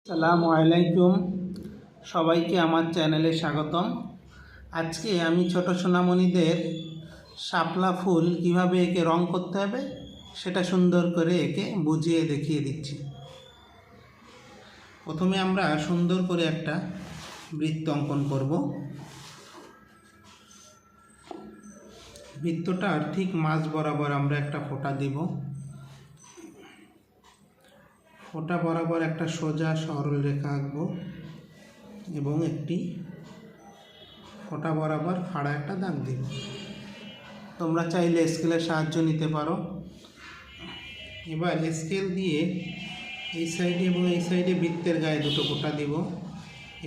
আসসালামু আলাইকুম, সবাইকে আমার চ্যানেলে স্বাগতম। আজকে আমি ছোট সোনামণিদের শাপলা ফুল কিভাবে একে রং করতে হবে সেটা সুন্দর করে একে বুঝিয়ে দেখিয়ে দিচ্ছি। প্রথমে আমরা সুন্দর করে একটা বৃত্ত অঙ্কন করব। বৃত্তটার ঠিক মাঝ বরাবর আমরা একটা ফোঁটা দিব। ফোঁটা বরাবর একটা সোজা সরল রেখা আঁকবো এবং একটি ফোঁটা বরাবর খাড়া একটা দাগ দিব। তোমরা চাইলে স্কেলের সাহায্য নিতে পারো। এবার স্কেল দিয়ে এই সাইডে এবং এই সাইডে বৃত্তের গায়ে দুটো ফোঁটা দিব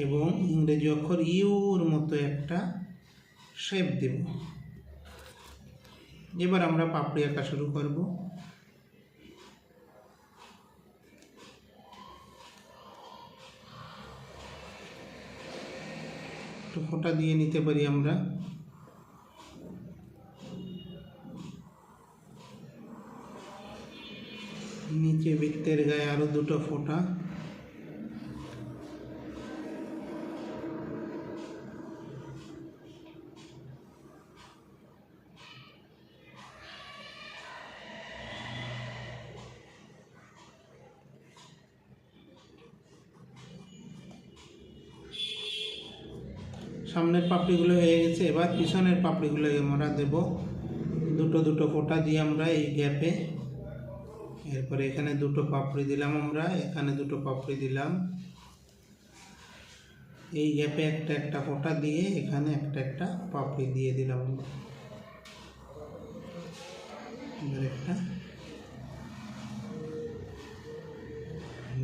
এবং ইংরেজি অক্ষর ইউর মতো একটা শেপ দেব। এবার আমরা পাপড়ি আঁকা শুরু করব। একটু ফোঁটা দিয়ে নিতে পারি আমরা। নিচে বৃত্তের গায়ে আরো দুটো ফোঁটা। সামনের পাপড়িগুলো হয়ে গেছে, এবার পিছনের পাপড়িগুলো আমরা দেব দুটো দুটো ফোঁটা দিয়ে আমরা এই গ্যাপে। এরপরে এখানে দুটো পাপড়ি দিলাম, আমরা এখানে দুটো পাপড়ি দিলাম, এই গ্যাপে একটা একটা ফোঁটা দিয়ে এখানে একটা একটা পাপড়ি দিয়ে দিলাম। এবার একটা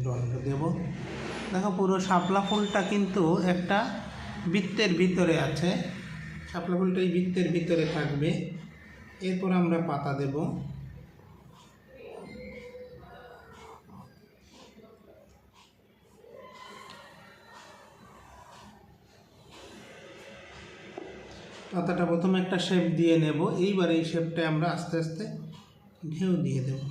দণ্ড দেব। দেখো পুরো শাপলা ফুলটা কিন্তু একটা বৃত্তের ভিতরে আছে। শাপলা ফুলটা এই বৃত্তের ভিতরে থাকবে। এরপর আমরা পাতা দেব। পাতাটা প্রথমে একটা শেপ দিয়ে নেব। এইবার এই শেপটা আমরা আস্তে আস্তে ঢেউ দিয়ে দেব।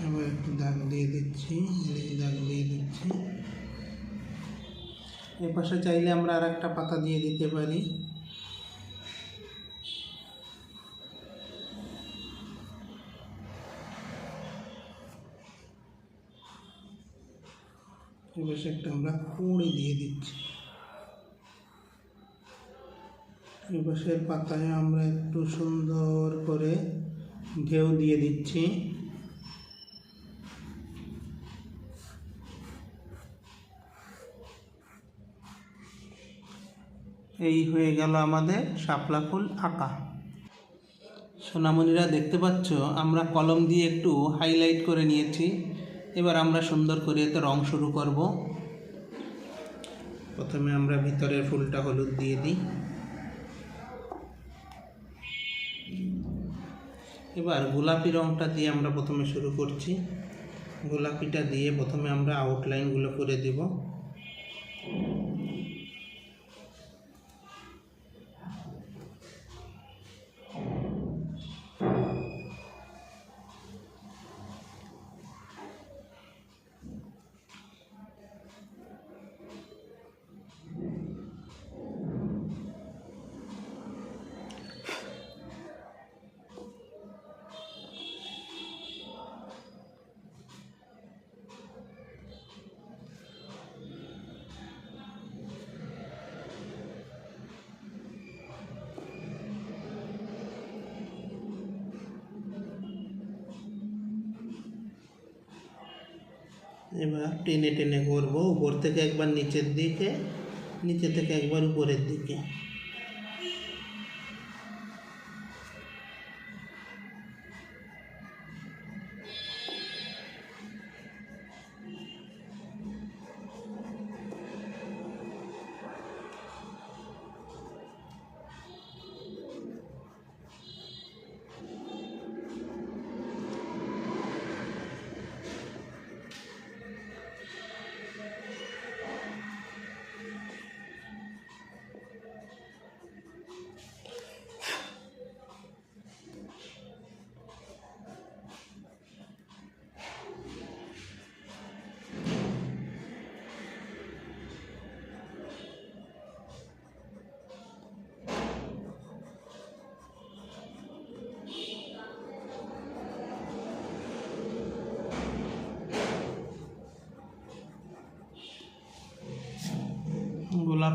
এবার একটু দাগ দিয়ে দিচ্ছি, দাগ দিয়ে দিচ্ছি। এই পাশে চাইলে আমরা আর একটা পাতা দিয়ে দিতে পারি। এই পাশে একটা আমরা কুঁড়ি দিয়ে দিচ্ছি। এই পাশের পাতায় আমরা একটু সুন্দর করে ঢেউ দিয়ে দিচ্ছি। এই হয়ে গেল আমাদের শাপলা ফুল আঁকা। সোনামণিরা দেখতে পাচ্ছ আমরা কলম দিয়ে একটু হাইলাইট করে নিয়েছি। এবার আমরা সুন্দর করে এতে রং শুরু করব। প্রথমে আমরা ভিতরের ফুলটা হলুদ দিয়ে দিই। এবার গোলাপি রংটা দিয়ে আমরা প্রথমে শুরু করছি। গোলাপিটা দিয়ে প্রথমে আমরা আউটলাইনগুলো করে দেব। এবার টেনে টেনে করব, উপর থেকে একবার নিচের দিকে, নিচে থেকে একবার উপরের দিকে।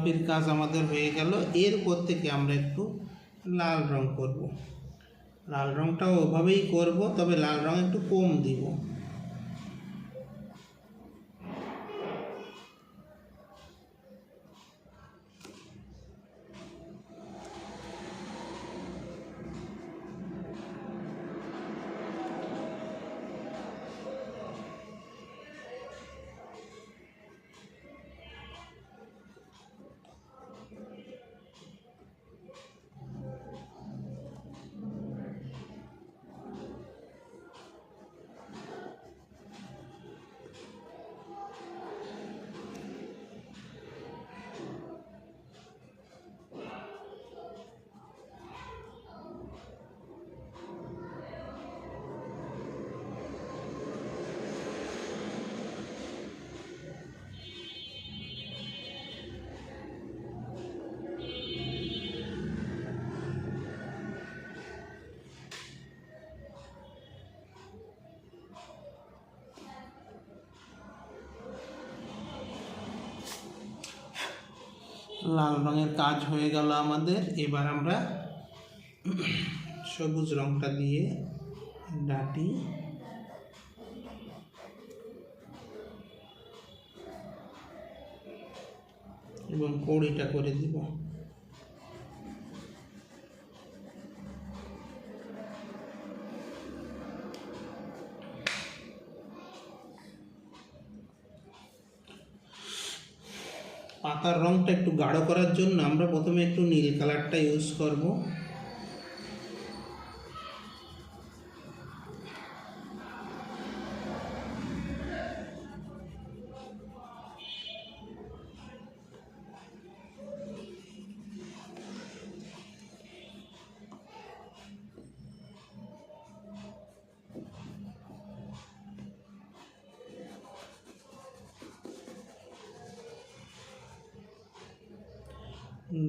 গোলাপির কাজ আমাদের হয়ে গেল। এরপর থেকে আমরা একটু লাল রং করব। লাল রংটাও ওভাবেই করব, তবে লাল রং একটু কম দিব। লাল রঙের কাজ হয়ে গেল আমাদের। এবার আমরা সবুজ রংটা দিয়ে ডাটি এবং কড়িটা করে দিব। পাতার রংটা একটু গাঢ় করার জন্য আমরা প্রথমে একটু নীল কালারটা ইউজ করব।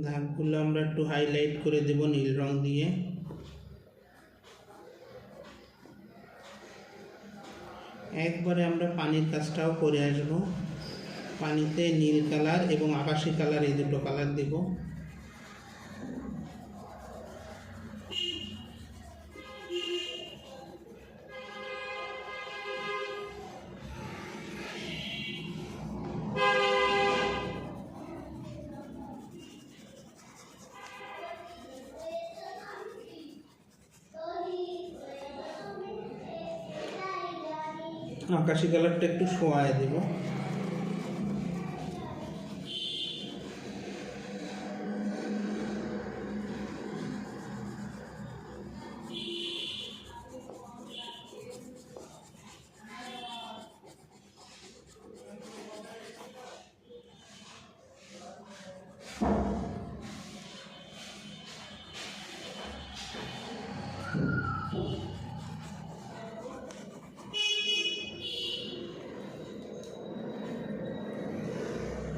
দাগগুলো আমরা একটু হাইলাইট করে দেব নীল রং দিয়ে। একবারে আমরা পানির কাজটাও করে আসব। পানিতে নীল কালার এবং আকাশি কালার, এই দুটো কালার দেব। আকাশি কালারটা একটু শোয়ায় দেব।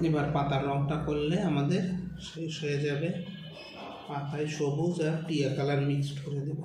এবার পাতার রংটা করলে আমাদের শেষ হয়ে যাবে। পাতায় সবুজ আর টিয়া কালার মিক্সড করে দেব।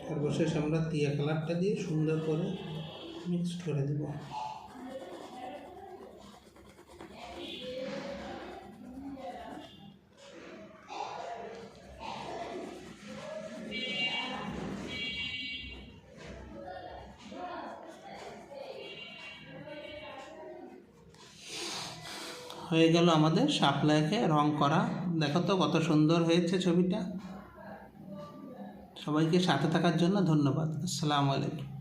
সর্বশেষ আমরা টিয়া কালারটা দিয়ে সুন্দর করে মিক্সড করে দেব। হয়ে গেল আমাদের শাপলাকে রং করা। দেখো তো কত সুন্দর হয়েছে ছবিটা। সবাইকে সাথে থাকার জন্য ধন্যবাদ। আসসালামু আলাইকুম।